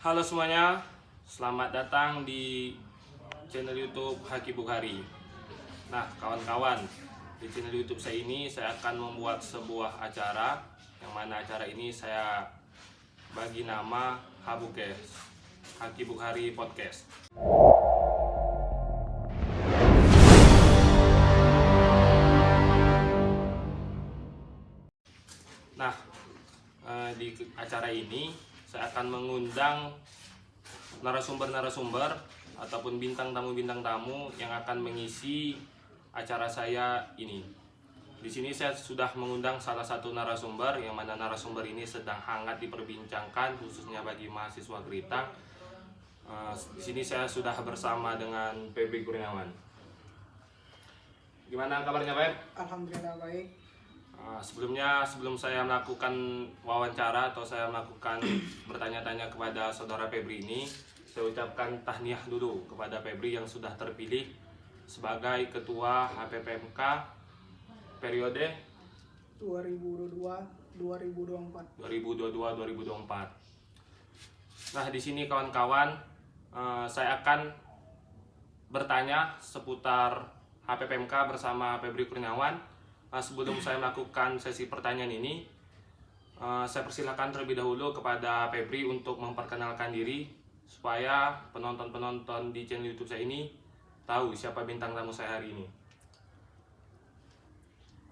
Halo semuanya, selamat datang di channel YouTube Haki Bukhari. Nah, kawan-kawan, di channel YouTube saya ini saya akan membuat sebuah acara, yang mana acara ini saya bagi nama Habukes, Haki Bukhari Podcast. Nah, di acara ini saya akan mengundang narasumber-narasumber ataupun bintang tamu yang akan mengisi acara saya ini. Di sini saya sudah mengundang salah satu narasumber, yang mana narasumber ini sedang hangat diperbincangkan khususnya bagi mahasiswa Keritang. Di sini saya sudah bersama dengan Febri Kurniawan. Gimana kabarnya, Feb? Alhamdulillah baik. Sebelum saya melakukan wawancara atau saya melakukan bertanya-tanya kepada saudara Febri ini, saya ucapkan tahniah dulu kepada Febri yang sudah terpilih sebagai ketua HPPMK periode 2022-2024. 2022-2024. Nah, di sini kawan-kawan, saya akan bertanya seputar HPPMK bersama Febri Kurniawan. Sebelum saya melakukan sesi pertanyaan ini, saya persilakan terlebih dahulu kepada Febri untuk memperkenalkan diri supaya penonton-penonton di channel YouTube saya ini tahu siapa bintang tamu saya hari ini.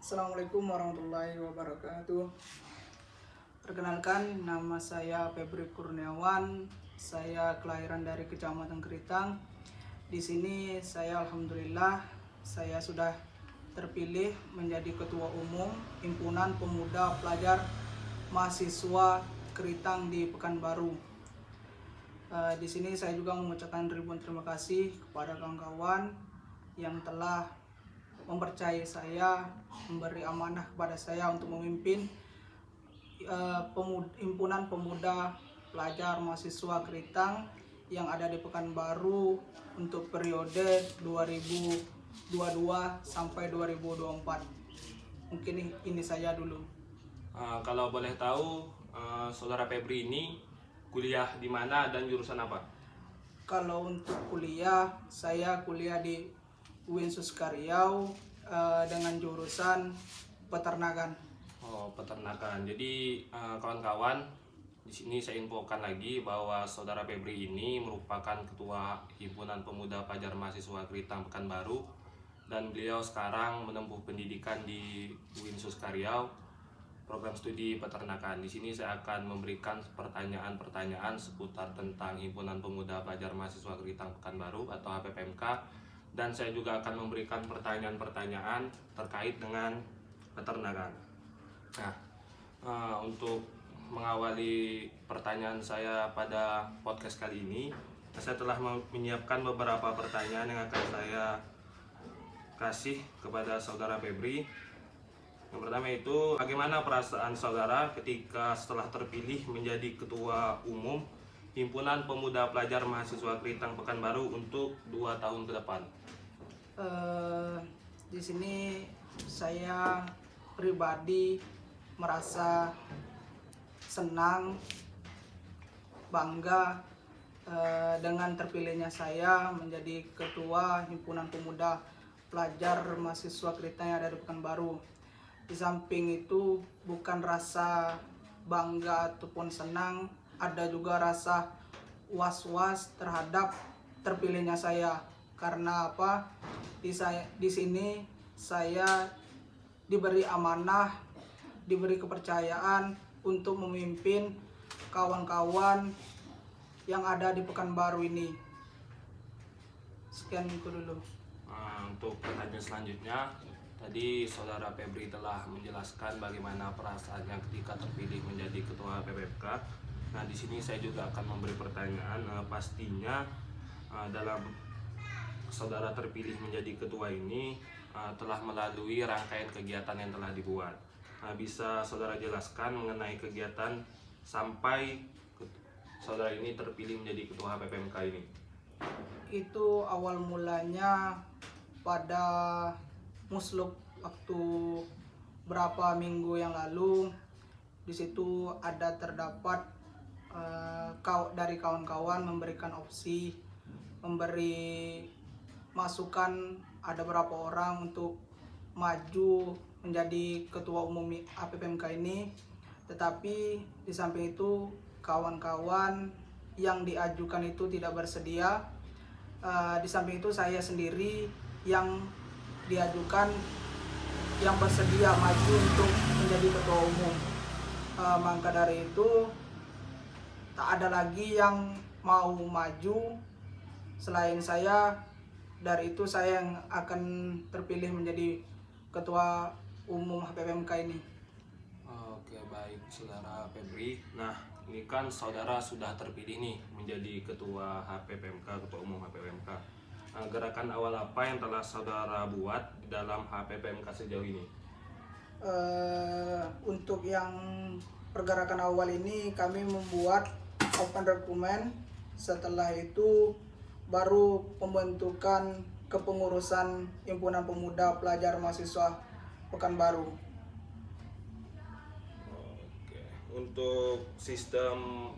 Assalamualaikum warahmatullahi wabarakatuh. Perkenalkan, nama saya Febri Kurniawan. Saya kelahiran dari Kecamatan Keritang. Di sini saya alhamdulillah saya sudah terpilih menjadi Ketua Umum Himpunan Pemuda Pelajar Mahasiswa Keritang di Pekanbaru. Di sini saya juga mengucapkan ribuan terima kasih kepada kawan-kawan yang telah mempercayai saya, memberi amanah kepada saya untuk memimpin Himpunan Pemuda Pelajar Mahasiswa Keritang yang ada di Pekanbaru untuk periode 2022 sampai 2024. Mungkin ini saja dulu. Kalau boleh tahu, saudara Febri ini kuliah di mana dan jurusan apa? Kalau untuk kuliah, saya kuliah di UIN Suskaryau dengan jurusan peternakan. Oh, peternakan. Jadi kawan-kawan, di sini saya infokan lagi bahwa saudara Febri ini merupakan ketua Himpunan Pemuda Pelajar Mahasiswa Keritang Pekanbaru, dan beliau sekarang menempuh pendidikan di UIN Suskaryau, program studi peternakan. Di sini saya akan memberikan pertanyaan-pertanyaan seputar tentang Himpunan Pemuda Pelajar Mahasiswa Keritang Pekanbaru atau HPPMK, dan saya juga akan memberikan pertanyaan-pertanyaan terkait dengan peternakan. Nah, untuk mengawali pertanyaan saya pada podcast kali ini, saya telah menyiapkan beberapa pertanyaan yang akan saya kasih kepada saudara Febri. Yang pertama itu, bagaimana perasaan saudara ketika setelah terpilih menjadi Ketua Umum Himpunan Pemuda Pelajar Mahasiswa Keritang Pekanbaru untuk 2 tahun ke depan? Di sini saya pribadi merasa senang, bangga dengan terpilihnya saya menjadi Ketua Himpunan Pemuda Pelajar Mahasiswa Keritang yang ada di Pekanbaru. Di samping itu bukan rasa bangga ataupun senang, ada juga rasa was-was terhadap terpilihnya saya. Karena apa? Di sini saya diberi amanah, diberi kepercayaan untuk memimpin kawan-kawan yang ada di Pekanbaru ini. Sekian itu dulu. Untuk pertanyaan selanjutnya, tadi saudara Febri telah menjelaskan bagaimana perasaannya ketika terpilih menjadi ketua PPMK. Nah, di sini saya juga akan memberi pertanyaan. Pastinya dalam saudara terpilih menjadi ketua ini telah melalui rangkaian kegiatan yang telah dibuat. Bisa saudara jelaskan mengenai kegiatan sampai saudara ini terpilih menjadi ketua HPPMK ini? Itu awal mulanya pada musluk waktu berapa minggu yang lalu. Di situ ada terdapat dari kawan-kawan memberikan opsi, memberi masukan ada berapa orang untuk maju menjadi ketua umum APPMK ini. Tetapi di samping itu kawan-kawan yang diajukan itu tidak bersedia. Di samping itu saya sendiri yang diajukan yang bersedia maju untuk menjadi ketua umum. Maka dari itu tak ada lagi yang mau maju selain saya. Dari itu saya yang akan terpilih menjadi ketua umum HPPMK ini. Oke, baik saudara Febri. Nah, ini kan saudara sudah terpilih nih menjadi ketua HPPMK, ketua umum HPPMK. Nah, gerakan awal apa yang telah saudara buat di dalam HPPMK sejauh ini? Untuk yang pergerakan awal ini kami membuat open recruitment. Setelah itu baru pembentukan kepengurusan Himpunan Pemuda Pelajar Mahasiswa Pekanbaru. Oke. Untuk sistem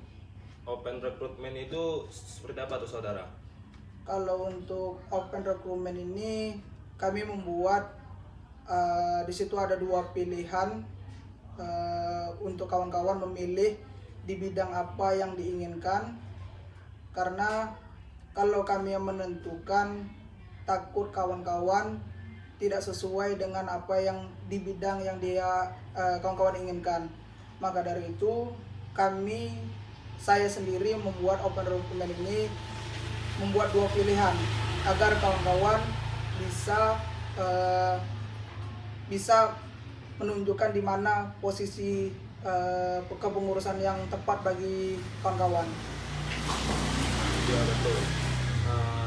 open recruitment itu seperti apa tuh saudara? Kalau untuk open recruitment ini kami membuat di situ ada dua pilihan untuk kawan-kawan memilih di bidang apa yang diinginkan, karena kalau kami yang menentukan takut kawan-kawan tidak sesuai dengan apa yang di bidang yang dia kawan-kawan inginkan. Maka dari itu saya sendiri membuat open recruitment ini, membuat dua pilihan agar kawan-kawan bisa menunjukkan di mana posisi kepengurusan yang tepat bagi kawan-kawan. Ya betul.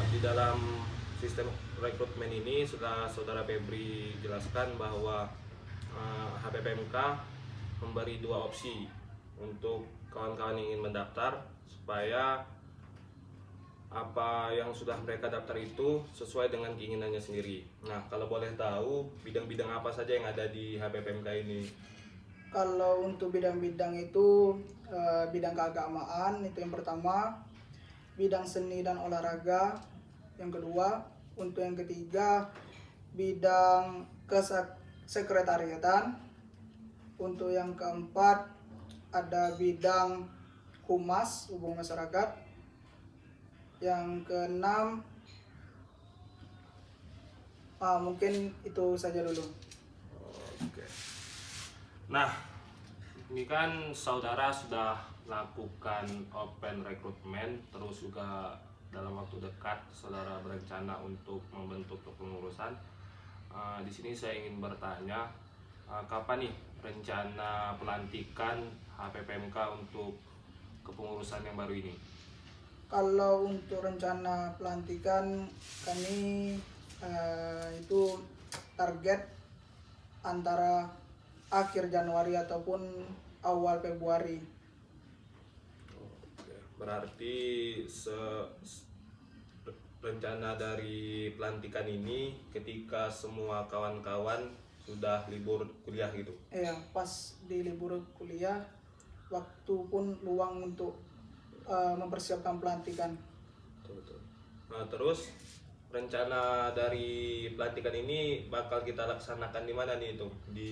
Di dalam sistem rekrutmen ini sudah saudara Febri jelaskan bahwa HPPMK memberi dua opsi untuk kawan-kawan yang ingin mendaftar supaya apa yang sudah mereka daftar itu sesuai dengan keinginannya sendiri. Nah, kalau boleh tahu bidang-bidang apa saja yang ada di HPPMK ini? Kalau untuk bidang-bidang itu bidang keagamaan itu yang pertama, bidang seni dan olahraga yang kedua, untuk yang ketiga bidang kesekretariatan, untuk yang keempat ada bidang humas hubungan masyarakat, yang keenam mungkin itu saja dulu. Oke. Nah, ini kan saudara sudah lakukan open recruitment, terus juga dalam waktu dekat saudara berencana untuk membentuk kepengurusan. Di sini saya ingin bertanya, kapan nih rencana pelantikan HPPMK untuk kepengurusan yang baru ini? Kalau untuk rencana pelantikan kami itu target antara akhir Januari ataupun awal Februari. Oke, berarti rencana dari pelantikan ini ketika semua kawan-kawan sudah libur kuliah gitu? Iya, pas di libur kuliah, waktu pun luang untuk mempersiapkan pelantikan. Betul. Nah, terus rencana dari pelantikan ini bakal kita laksanakan di mana nih itu? Di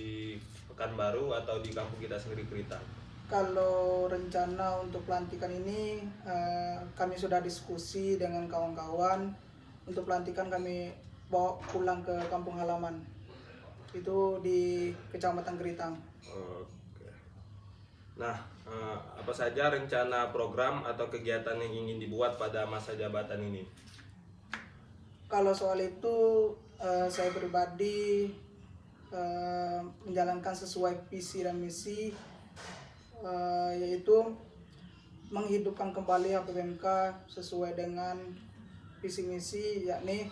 Pekanbaru atau di kampung kita sendiri, Kuritang? Kalau rencana untuk pelantikan ini kami sudah diskusi dengan kawan-kawan. Untuk pelantikan kami bawa pulang ke kampung halaman. Itu di Kecamatan Keritang. Oke. Nah, apa saja rencana program atau kegiatan yang ingin dibuat pada masa jabatan ini? Kalau soal itu saya pribadi menjalankan sesuai visi dan misi, yaitu menghidupkan kembali HPPMK sesuai dengan visi misi, yakni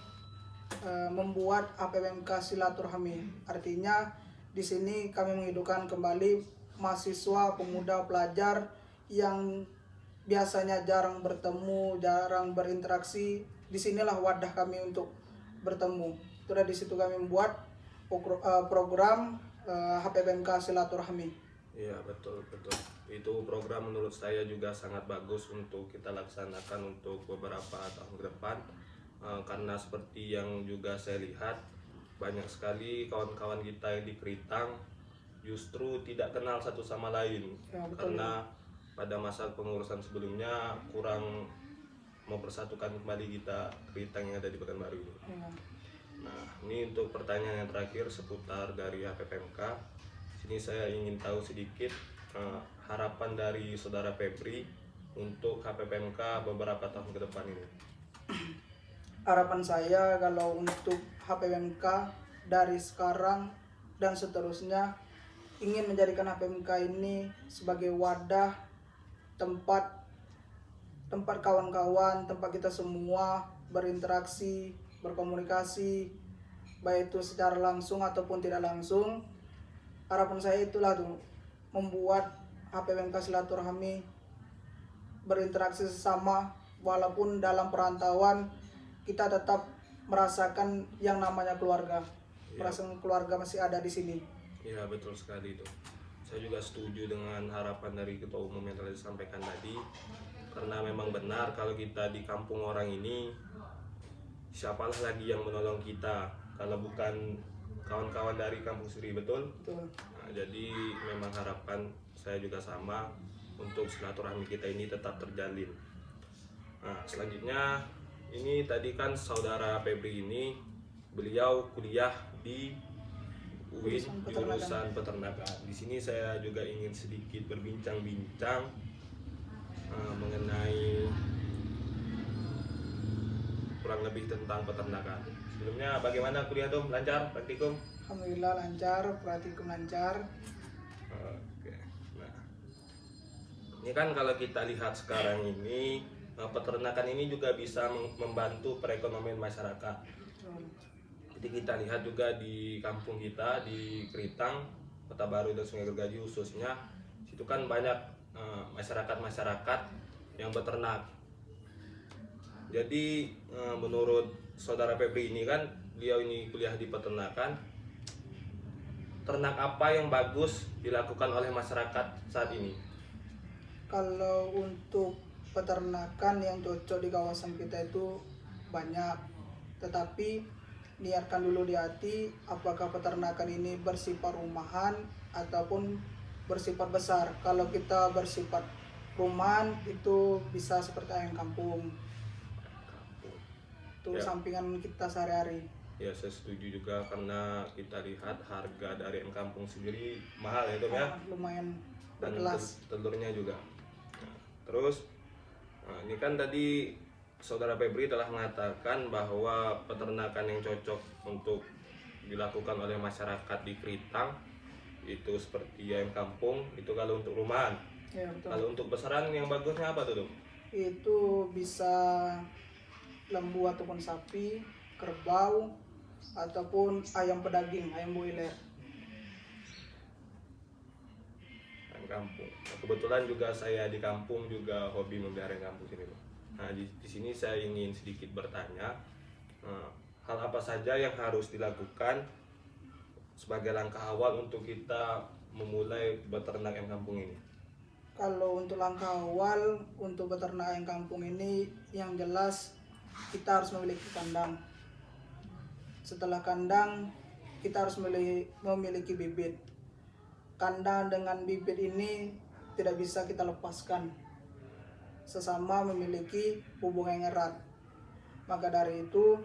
membuat HPPMK silaturahmi. Artinya di sini kami menghidupkan kembali mahasiswa, pemuda, pelajar yang biasanya jarang bertemu, jarang berinteraksi. Disinilah wadah kami untuk bertemu. Sudah di situ kami membuat program HPPMK silaturahmi. Iya, betul. Itu program menurut saya juga sangat bagus untuk kita laksanakan untuk beberapa tahun ke depan. Karena seperti yang juga saya lihat, banyak sekali kawan-kawan kita yang di Keritang justru tidak kenal satu sama lain. Ya, betul. Karena pada masa pengurusan sebelumnya kurang mempersatukan kembali kita Keritang yang ada di Pekanbaru ini. Ya. Nah, ini untuk pertanyaan yang terakhir seputar dari HPPMK. Sini saya ingin tahu sedikit harapan dari saudara Febri untuk HPPMK beberapa tahun ke depan ini. Harapan saya kalau untuk HPMK dari sekarang dan seterusnya ingin menjadikan HPMK ini sebagai wadah tempat kawan-kawan, tempat kita semua berinteraksi, berkomunikasi, baik itu secara langsung ataupun tidak langsung. Harapan saya itulah tuh, membuat HPMK silaturahmi, berinteraksi sesama, walaupun dalam perantauan kita tetap merasakan yang namanya keluarga. Merasakan keluarga masih ada di sini. Iya, betul sekali itu. Saya juga setuju dengan harapan dari Ketua Umum yang telah disampaikan tadi. Karena memang benar kalau kita di kampung orang ini, siapalah lagi yang menolong kita kalau bukan kawan-kawan dari kampung sendiri, betul? Betul. Nah, jadi memang harapan saya juga sama untuk silaturahmi kita ini tetap terjalin. Nah, selanjutnya ini tadi kan saudara Febri ini beliau kuliah di UIN jurusan peternakan. Di sini saya juga ingin sedikit berbincang-bincang mengenai kurang lebih tentang peternakan. Sebelumnya bagaimana kuliah tuh? Lancar praktikum? Alhamdulillah lancar, praktikum lancar. Oke. Nah, ini kan kalau kita lihat sekarang ini peternakan ini juga bisa membantu perekonomian masyarakat. Jadi kita lihat juga di kampung kita di Keritang, Kota Baru dan Sungai Gergaji khususnya, situ kan banyak masyarakat-masyarakat yang beternak. Jadi menurut saudara Febri ini kan beliau ini kuliah di peternakan, ternak apa yang bagus dilakukan oleh masyarakat saat ini? Kalau untuk peternakan yang cocok di kawasan kita itu banyak, tetapi niatkan dulu di hati apakah peternakan ini bersifat rumahan ataupun bersifat besar. Kalau kita bersifat rumahan itu bisa seperti ayam kampung, itu Ya. sampingan kita sehari-hari. Ya, saya setuju juga karena kita lihat harga dari ayam kampung sendiri mahal ya, Tom ya. Lumayan Dan berkelas. telurnya juga. Nah, terus ini kan tadi saudara Febri telah mengatakan bahwa peternakan yang cocok untuk dilakukan oleh masyarakat di Keritang itu seperti ayam kampung, itu kalau untuk rumahan. Ya, betul. Kalau untuk besaran yang bagusnya apa tuh, Dok? Itu bisa lembu ataupun sapi, kerbau, ataupun ayam pedaging, ayam broiler. Ayam kampung. Nah, kebetulan juga saya di kampung juga hobi memelihara ayam kampung sini, Dok. Nah, di sini saya ingin sedikit bertanya, hal apa saja yang harus dilakukan sebagai langkah awal untuk kita memulai beternak ayam kampung ini? Kalau untuk langkah awal untuk beternak ayam kampung ini, yang jelas kita harus memiliki kandang. Setelah kandang, kita harus memiliki bibit. Kandang dengan bibit ini tidak bisa kita lepaskan, sesama memiliki hubungan yang erat. Maka dari itu,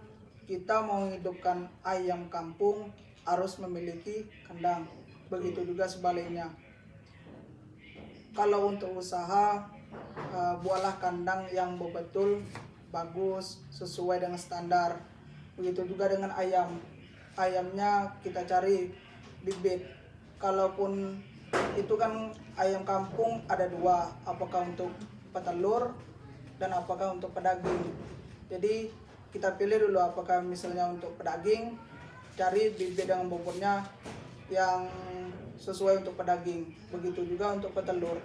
kita mau menghidupkan ayam kampung harus memiliki kandang. Begitu juga sebaliknya. Kalau untuk usaha, buatlah kandang yang betul bagus, sesuai dengan standar. Begitu juga dengan ayam. Ayamnya kita cari bibit. Kalaupun itu kan ayam kampung ada dua, apakah untuk petelur dan apakah untuk pedaging. Jadi kita pilih dulu apakah misalnya untuk pedaging, cari bibit dengan bobotnya yang sesuai untuk pedaging. Begitu juga untuk petelur.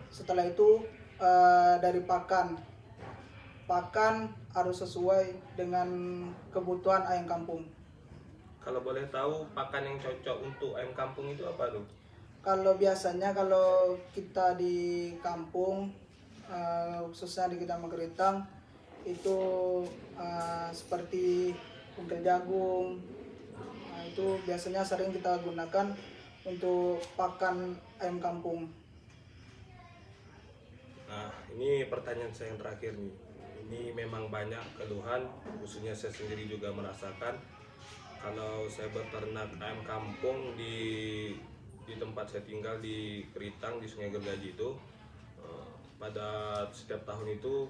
Setelah itu dari pakan harus sesuai dengan kebutuhan ayam kampung. Kalau boleh tahu pakan yang cocok untuk ayam kampung itu apa tuh? Kalau biasanya kalau kita di kampung, khususnya di Kecamatan Keritang, itu seperti bungkel jagung. Nah, itu biasanya sering kita gunakan untuk pakan ayam kampung. Nah, ini pertanyaan saya yang terakhir nih. Ini memang banyak keluhan, khususnya saya sendiri juga merasakan kalau saya beternak ayam kampung di tempat saya tinggal di Keritang di Sungai Gergaji itu, pada setiap tahun itu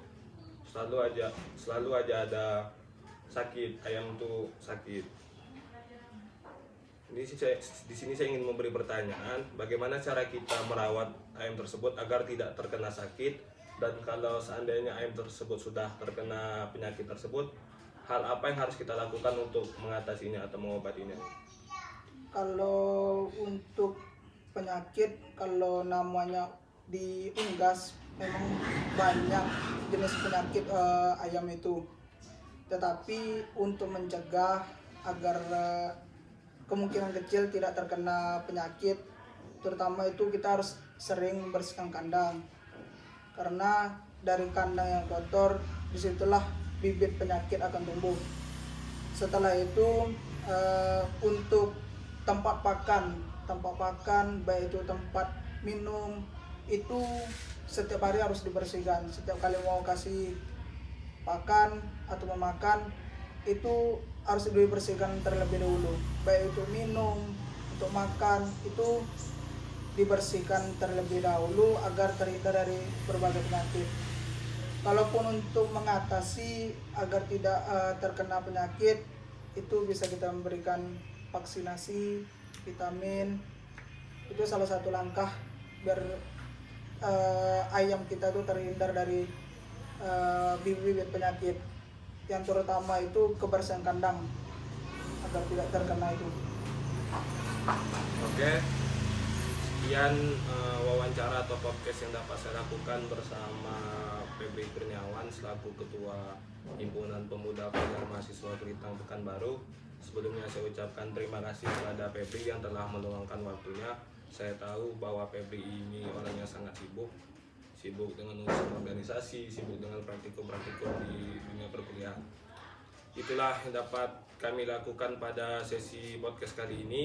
selalu aja ada sakit, ayam tuh sakit. Di sini saya ingin memberi pertanyaan, bagaimana cara kita merawat ayam tersebut agar tidak terkena sakit, dan kalau seandainya ayam tersebut sudah terkena penyakit tersebut, hal apa yang harus kita lakukan untuk mengatasinya atau mengobatinya? Kalau untuk penyakit, kalau namanya di unggas, memang banyak jenis penyakit ayam itu. Tetapi untuk mencegah agar kemungkinan kecil tidak terkena penyakit, terutama itu kita harus sering bersihkan kandang, karena dari kandang yang kotor disitulah bibit penyakit akan tumbuh. Setelah itu untuk tempat pakan baik itu tempat minum, itu setiap hari harus dibersihkan. Setiap kali mau kasih pakan atau memakan, itu harus dibersihkan terlebih dahulu. Baik itu minum, untuk makan, itu dibersihkan terlebih dahulu agar terhindar dari berbagai penyakit. Kalaupun untuk mengatasi agar tidak terkena penyakit, itu bisa kita memberikan vaksinasi, vitamin. Itu salah satu langkah biar ayam kita itu terhindar dari bibit-bibit penyakit, yang terutama itu kebersihan kandang agar tidak terkena itu. Oke, sekian wawancara atau podcast yang dapat saya lakukan bersama Febri Kurniawan selaku Ketua Himpunan Pemuda Pajar Mahasiswa Keritang Pekanbaru. Sebelumnya saya ucapkan terima kasih kepada Febri yang telah meluangkan waktunya. Saya tahu bahwa Febri ini orangnya sangat sibuk dengan urusan organisasi, sibuk dengan praktikum-praktikum di dunia perkuliahan. Itulah yang dapat kami lakukan pada sesi podcast kali ini.